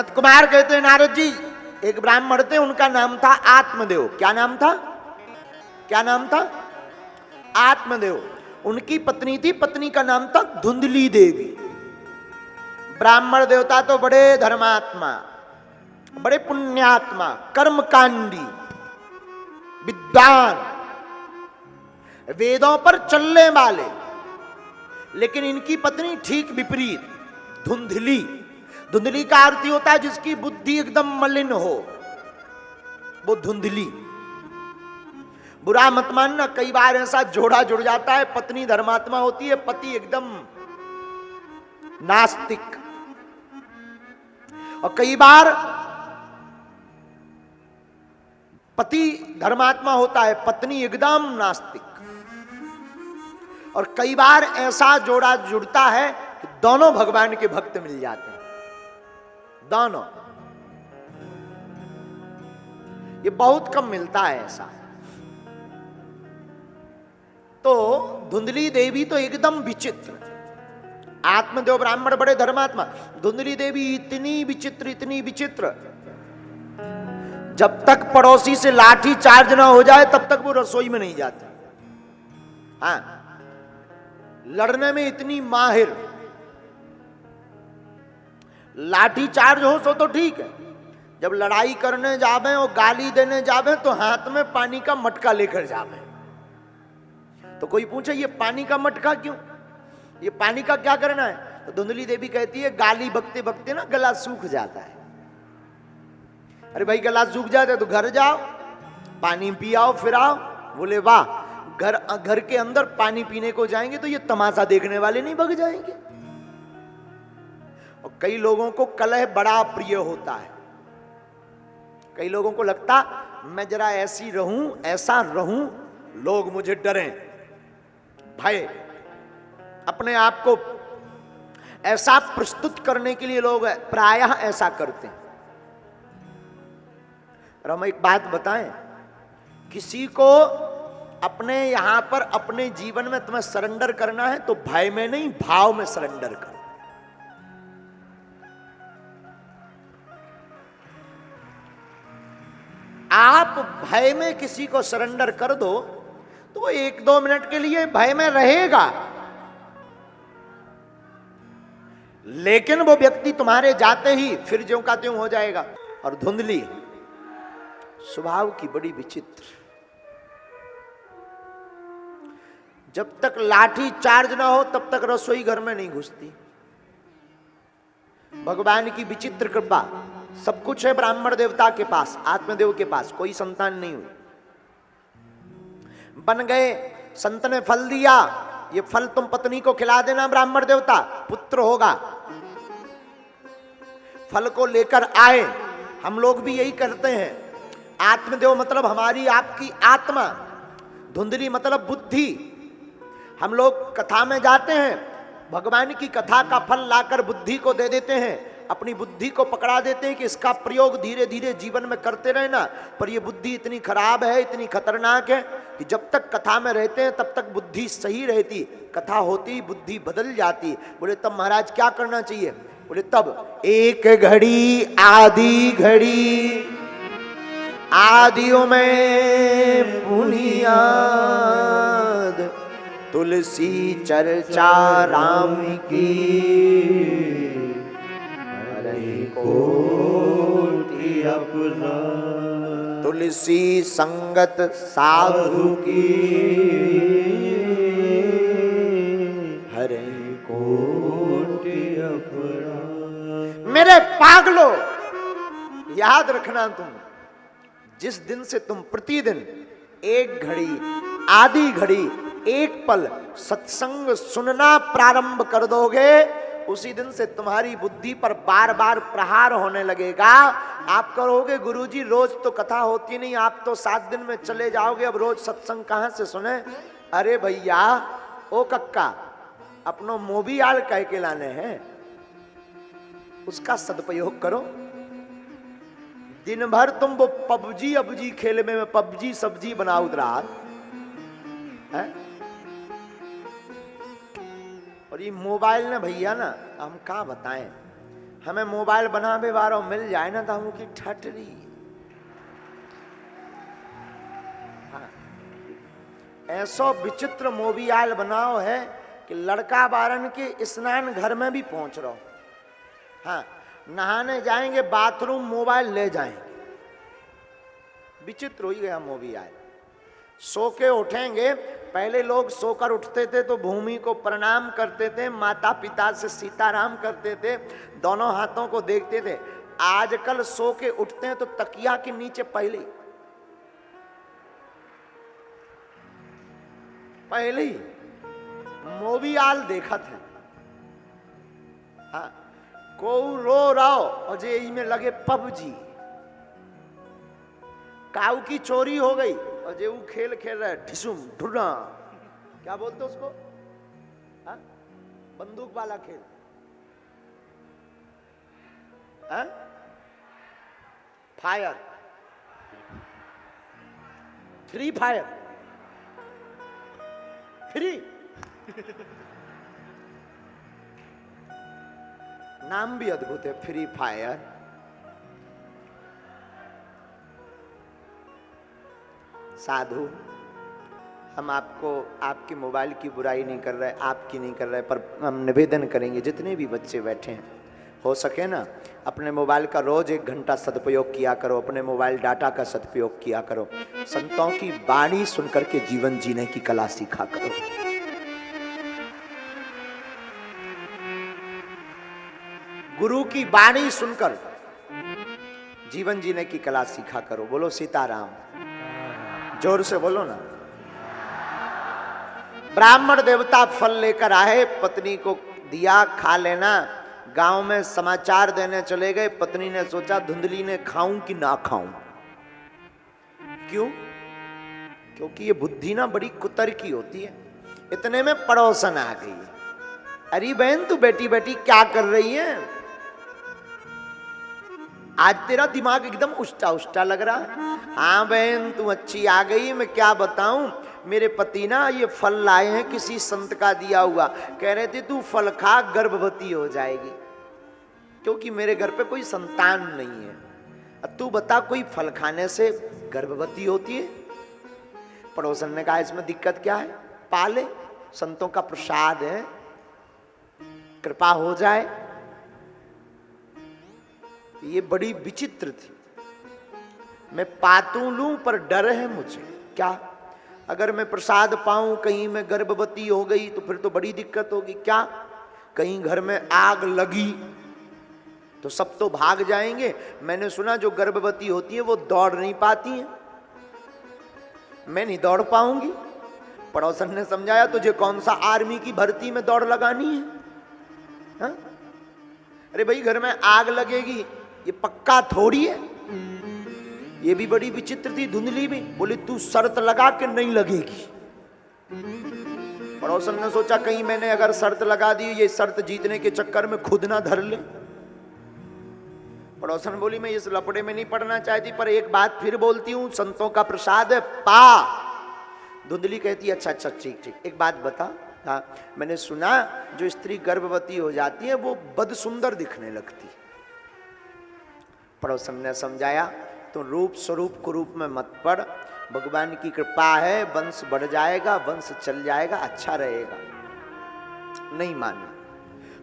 सनत कुमार कहते हैं नारद जी, एक ब्राह्मण थे, उनका नाम था आत्मदेव। क्या नाम था? क्या नाम था? आत्मदेव। उनकी पत्नी थी, पत्नी का नाम था धुंधली देवी। ब्राह्मण देवता तो बड़े धर्मात्मा, बड़े पुण्यात्मा, कर्मकांडी, विद्वान, वेदों पर चलने वाले। लेकिन इनकी पत्नी ठीक विपरीत, धुंधली। धुंधली का अर्थ होता है जिसकी बुद्धि एकदम मलिन हो, वो धुंधली। बुरा मत मानना, कई बार ऐसा जोड़ा जुड़ जाता है, पत्नी धर्मात्मा होती है, पति एकदम नास्तिक। और कई बार पति धर्मात्मा होता है, पत्नी एकदम नास्तिक। और कई बार ऐसा जोड़ा जुड़ता है कि दोनों भगवान के भक्त मिल जाते हैं, दोनों। ये बहुत कम मिलता है ऐसा। तो धुंधली देवी तो एकदम विचित्र, आत्मदेव ब्राह्मण बड़े धर्मात्मा, धुंधली देवी इतनी विचित्र, इतनी विचित्र, जब तक पड़ोसी से लाठी चार्ज ना हो जाए तब तक वो रसोई में नहीं जाती। हाँ, लड़ने में इतनी माहिर, लाठी चार्ज हो सो तो ठीक है, जब लड़ाई करने जावे और गाली देने जावे तो हाथ में पानी का मटका लेकर जावे। तो कोई पूछे ये पानी का मटका क्यों, ये पानी का क्या करना है? तो धुंधली देवी कहती है गाली बकते बकते ना गला सूख जाता है। अरे भाई गला सूख जाता है तो घर जाओ, पानी पियाओ, फिर आओ। बोले वाह, घर के अंदर पानी पीने को जाएंगे तो ये तमाशा देखने वाले नहीं भग जाएंगे। और कई लोगों को कलह बड़ा प्रिय होता है, कई लोगों को लगता मैं जरा ऐसी रहूं, ऐसा रहूं, लोग मुझे डरें, भय, अपने आप को ऐसा प्रस्तुत करने के लिए लोग प्रायः ऐसा करते हैं। और हम एक बात बताएं, किसी को अपने यहां पर अपने जीवन में तुम्हें सरेंडर करना है तो भय में नहीं, भाव में सरेंडर करो। आप भय में किसी को सरेंडर कर दो तो वो 1-2 मिनट के लिए भय में रहेगा, लेकिन वो व्यक्ति तुम्हारे जाते ही फिर ज्यों का त्यों हो जाएगा। और धुंधली स्वभाव की बड़ी विचित्र, जब तक लाठी चार्ज ना हो तब तक रसोई घर में नहीं घुसती। भगवान की विचित्र कृपा, सब कुछ है ब्राह्मण देवता के पास, आत्मदेव के पास, कोई संतान नहीं हुई। बन गए, संत ने फल दिया, ये फल तुम पत्नी को खिला देना ब्राह्मण देवता, पुत्र होगा। फल को लेकर आए, हम लोग भी यही करते हैं। आत्मदेव मतलब हमारी आपकी आत्मा, धुंधली मतलब बुद्धि। हम लोग कथा में जाते हैं, भगवान की कथा का फल लाकर बुद्धि को दे देते हैं, अपनी बुद्धि को पकड़ा देते हैं कि इसका प्रयोग धीरे धीरे जीवन में करते रहना। पर यह बुद्धि इतनी खराब है, इतनी खतरनाक है कि जब तक कथा में रहते हैं तब तक बुद्धि सही रहती, कथा होती बुद्धि बदल जाती। बोले तब महाराज क्या करना चाहिए? बोले तब एक घड़ी आदि घड़ी, आदियों में पुनियाद, तुलसी चर्चा राम की, कोटि अपना, तुलसी संगत साधु की, हरे कोटि अपना। मेरे पागलो, याद रखना, तुम जिस दिन से तुम प्रतिदिन एक घड़ी, आधी घड़ी, एक पल सत्संग सुनना प्रारंभ कर दोगे, उसी दिन से तुम्हारी बुद्धि पर बार बार प्रहार होने लगेगा। आप कहोगे गुरुजी रोज तो कथा होती नहीं, आप तो 7 दिन में चले जाओगे, अब रोज सत्संग कहां से सुने? अरे भैया, ओ कक्का, अपनो मोबियाल कह के लाने हैं, उसका सदुपयोग करो। दिन भर तुम वो पबजी अबजी खेल में पबजी सब्जी बनाओ रात है। और ये मोबाइल ने भैया ना, हम क्या बताएं, हमें मोबाइल बना बेवारो मिल जाए ना तो हम की ठटरी। हाँ। ऐसो विचित्र मोबाइल बनाओ है कि लड़का बारन के स्नान घर में भी पहुंच रहो। हाँ, नहाने जाएंगे बाथरूम मोबाइल ले जाएंगे। विचित्र हो ही गया मोबाइल। सो के उठेंगे, पहले लोग सोकर उठते थे तो भूमि को प्रणाम करते थे, माता पिता से सीताराम करते थे, दोनों हाथों को देखते थे। आजकल सो के उठते हैं तो तकिया के नीचे पहले ही मोबाइल देखा था। हाँ, को रो रहो और जे में लगे पबजी। काऊ की चोरी हो गई और जे वो खेल रहा है ढिसुम ढुना, क्या बोलते उसको? हा? बंदूक वाला खेल। हा? फायर, फ्री फायर, फ्री नाम भी अद्भुत है, फ्री फायर। साधु, हम आपको आपके मोबाइल की बुराई नहीं कर रहे, आपकी नहीं कर रहे, पर हम निवेदन करेंगे जितने भी बच्चे बैठे हैं, हो सके ना अपने मोबाइल का रोज 1 घंटा सदुपयोग किया करो, अपने मोबाइल डाटा का सदुपयोग किया करो, संतों की वाणी सुनकर के जीवन जीने की कला सीखा करो। गुरु की वाणी सुनकर जीवन जीने की कला सीखा करो। बोलो सीताराम, जोर से बोलो ना। ब्राह्मण देवता फल लेकर आए, पत्नी को दिया, खा लेना। गांव में समाचार देने चले गए। पत्नी ने सोचा धुंधली ने खाऊं कि ना खाऊं। क्यों? क्योंकि ये बुद्धि ना बड़ी कुतर्की होती है। इतने में पड़ोसन आ गई। अरे बहन तू बैठी बैठी क्या कर रही है? आज तेरा दिमाग एकदम उष्टा उष्टा लग रहा है। हाँ बहन तू अच्छी आ गई, मैं क्या बताऊं, मेरे पति ना ये फल लाए हैं, किसी संत का दिया हुआ, कह रहे थे तू फल खा गर्भवती हो जाएगी, क्योंकि मेरे घर पे कोई संतान नहीं है। अब तू बता कोई फल खाने से गर्भवती होती है? पड़ोसन ने कहा इसमें दिक्कत क्या है, पाले, संतों का प्रसाद है, कृपा हो जाए। ये बड़ी विचित्र थी। मैं पातू लूं पर डर है मुझे। क्या? अगर मैं प्रसाद पाऊं, कहीं मैं गर्भवती हो गई तो फिर तो बड़ी दिक्कत होगी। क्या? कहीं घर में आग लगी तो सब तो भाग जाएंगे। मैंने सुना जो गर्भवती होती है वो दौड़ नहीं पाती हैं, मैं नहीं दौड़ पाऊंगी। पड़ोसन ने समझाया तुझे कौन सा आर्मी की भर्ती में दौड़ लगानी है? हा? अरे भाई घर में आग लगेगी ये पक्का थोड़ी है। ये भी बड़ी विचित्र थी धुंधली भी। बोली तू शर्त लगा के नहीं लगेगी। पड़ोसन ने सोचा कहीं मैंने अगर शर्त लगा दी, ये शर्त जीतने के चक्कर में खुद ना धर ले। पड़ोसन बोली मैं इस लपड़े में नहीं पड़ना चाहती, पर एक बात फिर बोलती हूं, संतों का प्रसाद है, पा। धुंधली कहती अच्छा अच्छा ठीक ठीक, एक बात बता। हाँ, मैंने सुना जो स्त्री गर्भवती हो जाती है वो बद सुंदर दिखने लगती। पड़ोसन ने समझाया तो रूप स्वरूप कुरूप में मत पड़, भगवान की कृपा है, वंश बढ़ जाएगा, वंश चल जाएगा, अच्छा रहेगा। नहीं माना।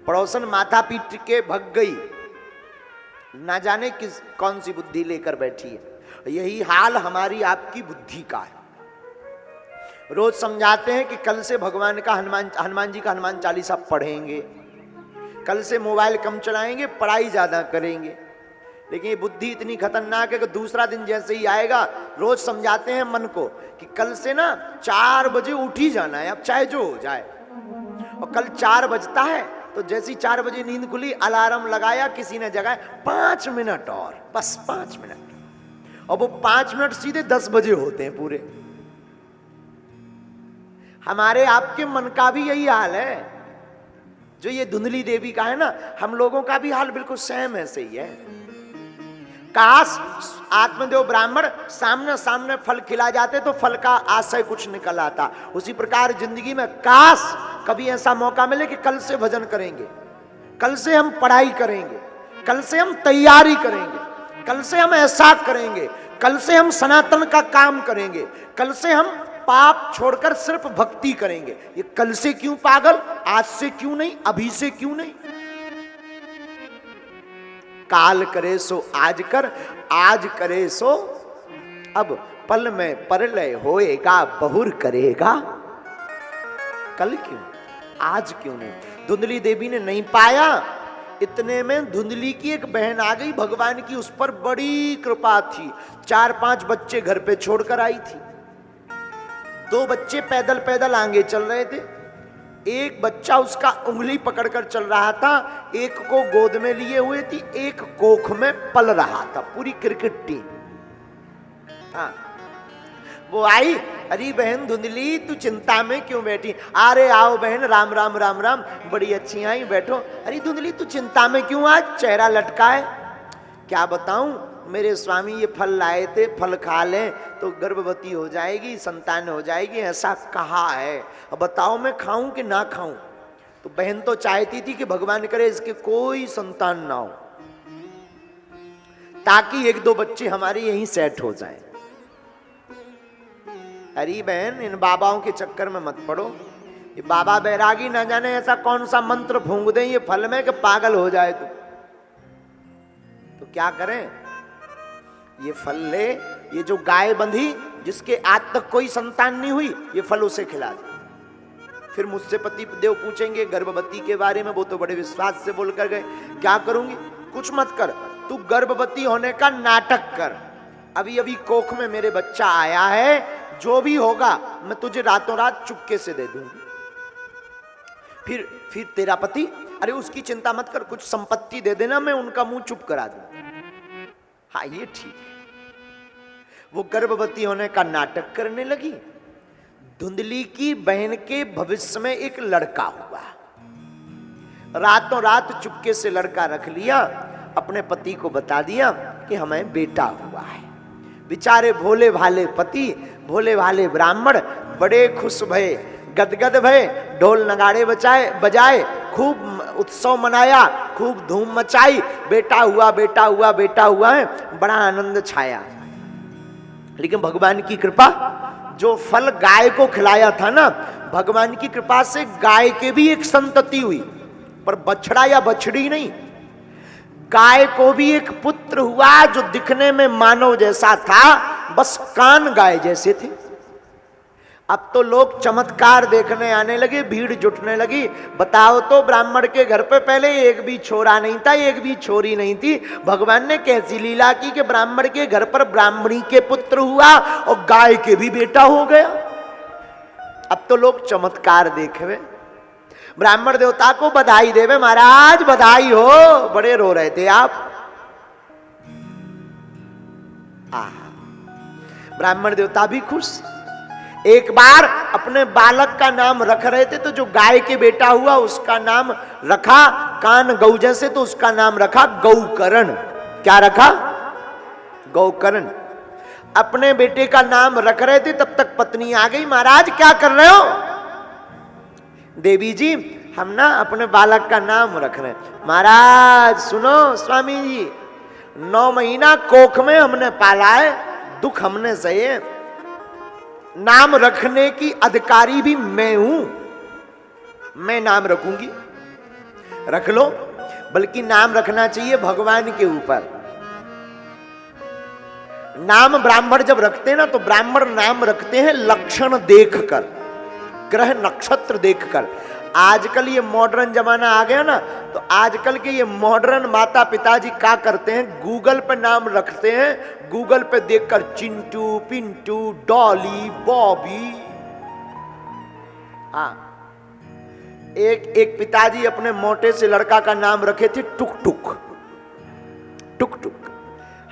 पड़ोसन माथा पीट के भग गई, ना जाने किस कौन सी बुद्धि लेकर बैठी है। यही हाल हमारी आपकी बुद्धि का है। रोज समझाते हैं कि कल से भगवान का हनुमान जी का हनुमान चालीसा पढ़ेंगे, कल से मोबाइल कम चलाएंगे, पढ़ाई ज्यादा करेंगे, लेकिन ये बुद्धि इतनी खतरनाक है कि दूसरा दिन जैसे ही आएगा, रोज समझाते हैं मन को कि कल से ना 4 बजे उठ ही जाना है, अब चाहे जो हो जाए। और कल 4 बजता है तो जैसी 4 बजे नींद खुली, अलार्म लगाया, किसी ने जगाया 5 मिनट और, बस 5 मिनट, और वो 5 मिनट सीधे 10 बजे होते हैं पूरे। हमारे आपके मन का भी यही हाल है जो ये धुंधली देवी का है ना, हम लोगों का भी हाल बिल्कुल सेम ऐसे ही है। काश आत्मदेव ब्राह्मण सामने सामने फल खिला जाते तो फल का आशय कुछ निकल आता। उसी प्रकार जिंदगी में काश कभी ऐसा मौका मिले कि कल से भजन करेंगे, कल से हम पढ़ाई करेंगे, कल से हम तैयारी करेंगे, कल से हम ऐसा करेंगे, कल से हम सनातन का काम करेंगे, कल से हम पाप छोड़कर सिर्फ भक्ति करेंगे। ये कल से क्यों पागल, आज से क्यों नहीं, अभी से क्यों नहीं? काल करे सो आज कर, आज करे सो अब, पल में परलय होएगा, बहुर करेगा कल क्यों, आज क्यों नहीं? धुंधली देवी ने नहीं पाया, इतने में धुंधली की एक बहन आ गई, भगवान की उस पर बड़ी कृपा थी, 4-5 बच्चे घर पे छोड़कर आई थी। 2 बच्चे पैदल पैदल आगे चल रहे थे, एक बच्चा उसका उंगली पकड़कर चल रहा था, एक को गोद में लिए हुए थी, एक कोख में पल रहा था, पूरी क्रिकेट टीम। हाँ, वो आई, अरे बहन धुंधली तू चिंता में क्यों बैठी? अरे आओ बहन, राम राम राम राम, बड़ी अच्छी आई, बैठो। अरे धुंधली तू चिंता में क्यों, आज चेहरा लटका है? क्या बताऊं, मेरे स्वामी ये फल लाए थे, फल खा लें तो गर्भवती हो जाएगी, संतान हो जाएगी, ऐसा कहा है, अब बताओ मैं खाऊं कि ना खाऊं? तो बहन तो चाहती थी कि भगवान करे इसके कोई संतान ना हो, ताकि 1-2 बच्चे हमारे यहीं सेट हो जाएं। अरे बहन, इन बाबाओं के चक्कर में मत पड़ो, ये बाबा बैरागी ना जाने ऐसा कौन सा मंत्र फूंक दें ये फल में कि पागल हो जाए तो क्या करें? ये फल ले, ये जो गाय बंधी जिसके आज तक कोई संतान नहीं हुई, ये फल उसे खिला दे। फिर मुझसे पति देव पूछेंगे गर्भवती के बारे में, वो तो बड़े विश्वास से बोलकर गए, क्या करूंगी? कुछ मत कर, तू गर्भवती होने का नाटक कर, अभी अभी कोख में मेरे बच्चा आया है, जो भी होगा मैं तुझे रातों रात चुपके से दे दूंगी। फिर तेरा पति, अरे उसकी चिंता मत कर, कुछ संपत्ति दे देना, मैं उनका मुंह चुप करा दूंगा। हाँ ये ठीक है। वो गर्भवती होने का नाटक करने लगी। धुंधली की बहन के भविष्य में एक लड़का हुआ, रातों रात चुपके से लड़का रख लिया, अपने पति को बता दिया कि हमें बेटा हुआ है। बेचारे भोले भाले पति, भोले भाले ब्राह्मण बड़े खुश भये, गदगद भये, ढोल नगाड़े बजाए, खूब उत्सव मनाया, खूब धूम मचाई, बेटा हुआ बेटा हुआ बेटा हुआ है, बड़ा आनंद छाया। लेकिन भगवान की कृपा, जो फल गाय को खिलाया था ना, भगवान की कृपा से गाय के भी एक संतति हुई, पर बछड़ा या बछड़ी नहीं, गाय को भी एक पुत्र हुआ जो दिखने में मानव जैसा था, बस कान गाय जैसे थे। अब तो लोग चमत्कार देखने आने लगे, भीड़ जुटने लगी। बताओ तो ब्राह्मण के घर पे पहले एक भी छोरा नहीं था, एक भी छोरी नहीं थी, भगवान ने कैसी लीला की कि ब्राह्मण के घर पर ब्राह्मणी के पुत्र हुआ और गाय के भी बेटा हो गया। अब तो लोग चमत्कार देखे, ब्राह्मण देवता को बधाई देवे, महाराज बधाई हो, बड़े रो रहे थे आप। ब्राह्मण देवता भी खुश। एक बार अपने बालक का नाम रख रहे थे, तो जो गाय के बेटा हुआ उसका नाम रखा कान गौ जैसे, तो उसका नाम रखा गौकर्ण। क्या रखा? गौकर्ण। अपने बेटे का नाम रख रहे थे, तब तक पत्नी आ गई, महाराज क्या कर रहे हो? देवी जी हम ना अपने बालक का नाम रख रहे हैं। महाराज सुनो स्वामी जी, 9 महीना कोख में हमने पाला है, दुख हमने सहे, नाम रखने की अधिकारी भी मैं हूं, मैं नाम रखूंगी, रख लो, बल्कि नाम रखना चाहिए भगवान के ऊपर। नाम ब्राह्मण जब रखते हैं ना, तो ब्राह्मण नाम रखते हैं लक्षण देखकर, ग्रह नक्षत्र देखकर। आजकल ये मॉडर्न जमाना आ गया ना, तो आजकल के ये मॉडर्न माता पिताजी क्या करते हैं, गूगल पे नाम रखते हैं, गूगल पे देखकर चिंटू, पिंटू, डॉली, बॉबी। हाँ, एक पिताजी अपने मोटे से लड़का का नाम रखे थे टुक टुक। टुक टुक।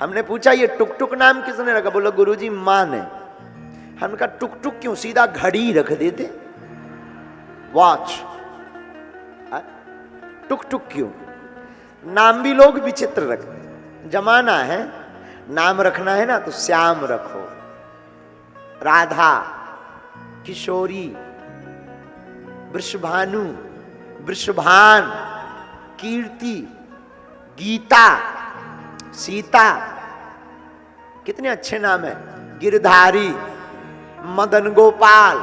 हमने पूछा ये टुक टुक नाम किसने रखा? बोला गुरुजी मां ने। हमने कहा टुक टुक क्यों, सीधा घड़ी रख देते, वॉच। टुक टुक क्यों? नाम भी लोग विचित्र रखते। जमाना है, नाम रखना है ना तो श्याम रखो, राधा, किशोरी, वृषभानु, वृषभान, कीर्ति, गीता, सीता, कितने अच्छे नाम है। गिरधारी, मदन गोपाल।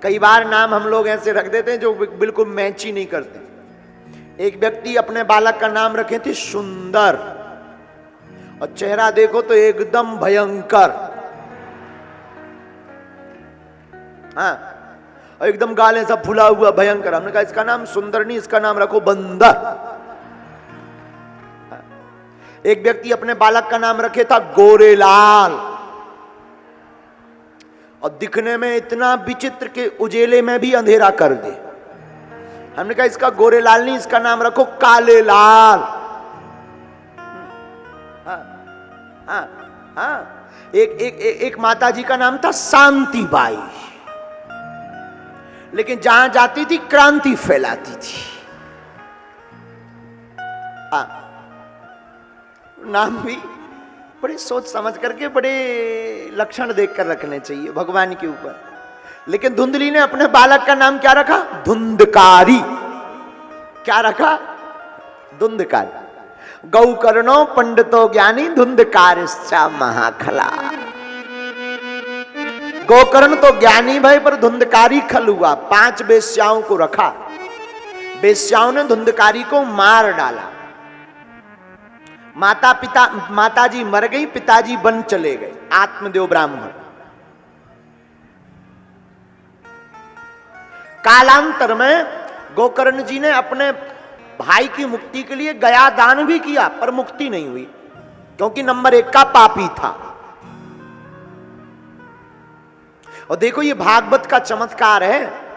कई बार नाम हम लोग ऐसे रख देते हैं जो बिल्कुल मैच ही नहीं करते। एक व्यक्ति अपने बालक का नाम रखे थे सुंदर, और चेहरा देखो तो एकदम भयंकर। हाँ, और एकदम गालें सब फुला हुआ भयंकर। हमने कहा इसका नाम सुंदर नहीं, इसका नाम रखो बंदर। एक व्यक्ति अपने बालक का नाम रखे था गोरेलाल, और दिखने में इतना विचित्र के उजेले में भी अंधेरा कर दे। हमने कहा इसका गोरेलाल नहीं, इसका नाम रखो कालेलाल। एक माता जी का नाम था शांतिबाई, लेकिन जहां जाती थी क्रांति फैलाती थी। नाम भी बड़े सोच समझ करके, बड़े लक्षण देखकर रखने चाहिए भगवान के ऊपर। लेकिन धुंधली ने अपने बालक का नाम क्या रखा? धुंधकारी। क्या रखा? धुंधकारी। गौकर्णो पंडितो ज्ञानी धुंधकारिश्चा महाखला। गोकर्ण तो ज्ञानी भाई, पर धुंधकारी खल हुआ। 5 वेश्याओं को रखा। वेश्याओं ने धुंधकारी को मार डाला। माता जी मर गई, पिताजी वन चले गए, आत्मदेव ब्राह्मण। कालांतर में गोकर्ण जी ने अपने भाई की मुक्ति के लिए गया दान भी किया, पर मुक्ति नहीं हुई, क्योंकि नंबर 1 का पापी था। और देखो ये भागवत का चमत्कार है।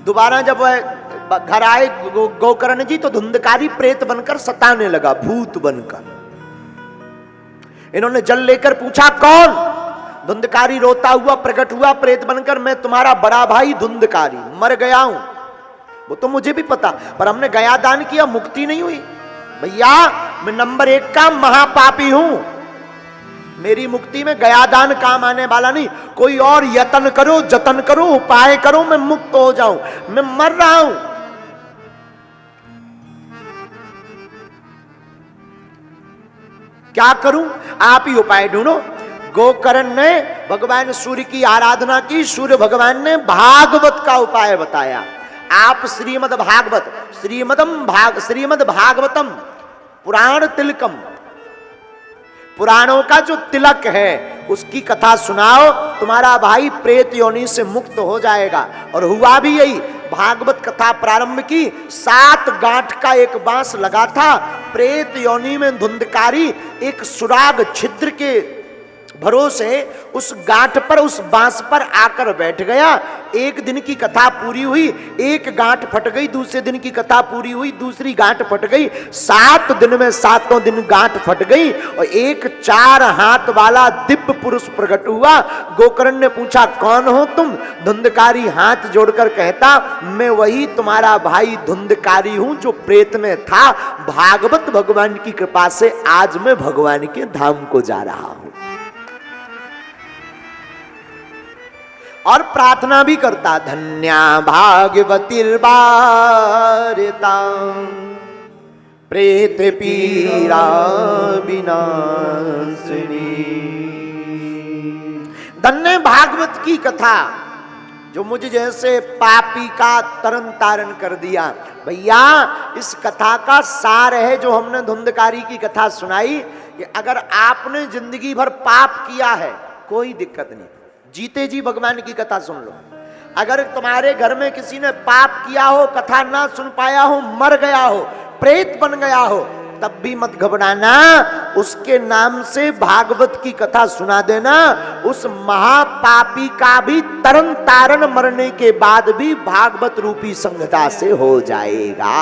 दोबारा जब वह घर आए गोकर्ण जी, तो धुंधकारी प्रेत बनकर सताने लगा, भूत बनकर। इन्होंने जल लेकर पूछा कौन? धुंधकारी रोता हुआ प्रकट हुआ प्रेत बनकर, मैं तुम्हारा बड़ा भाई धुंधकारी, मर गया हूं। वो तो मुझे भी पता, पर हमने गया दान किया, मुक्ति नहीं हुई। भैया मैं नंबर 1 का महापापी हूं, मेरी मुक्ति में गया दान काम आने वाला नहीं। कोई और यत्न करो, जतन करो, उपाय करो, मैं मुक्त हो जाऊं, मैं मर रहा हूं। क्या करूं? आप ही उपाय ढूंढो। गोकर्ण ने भगवान सूर्य की आराधना की, सूर्य भगवान ने भागवत का उपाय बताया। आप श्रीमद् भागवतम पुराण तिलकम, पुराणों का जो तिलक है उसकी कथा सुनाओ, तुम्हारा भाई प्रेत योनि से मुक्त हो जाएगा। और हुआ भी यही। भागवत कथा प्रारंभ की, 7 गांठ का एक बांस लगा था। प्रेत योनि में धुंधकारी एक सुराग छिद्र के भरोसे उस गांठ पर, उस बांस पर आकर बैठ गया। एक दिन की कथा पूरी हुई, एक गांठ फट गई। दूसरे दिन की कथा पूरी हुई, दूसरी गांठ फट गई। 7 दिन में 7 दिन गांठ फट गई, और एक 4 हाथ वाला दिव्य पुरुष प्रकट हुआ। गोकर्ण ने पूछा कौन हो तुम? धुंधकारी हाथ जोड़कर कहता, मैं वही तुम्हारा भाई धुंधकारी हूं जो प्रेत में था। भागवत भगवान की कृपा से आज मैं भगवान के धाम को जा रहा हूं। और प्रार्थना भी करता, धन्या भागवतीर्वारिता प्रेत पीरा विनाशिनी। धन्य भागवत की कथा जो मुझे जैसे पापी का तरन तारण कर दिया। भैया इस कथा का सार है जो हमने धुंधकारी की कथा सुनाई, कि अगर आपने जिंदगी भर पाप किया है कोई दिक्कत नहीं, जीते जी भगवान की कथा सुन लो। अगर तुम्हारे घर में किसी ने पाप किया हो, कथा ना सुन पाया हो, मर गया हो, प्रेत बन गया हो, तब भी मत घबराना, उसके नाम से भागवत की कथा सुना देना। उस महापापी का भी तरन तारण मरने के बाद भी भागवत रूपी संगता से हो जाएगा।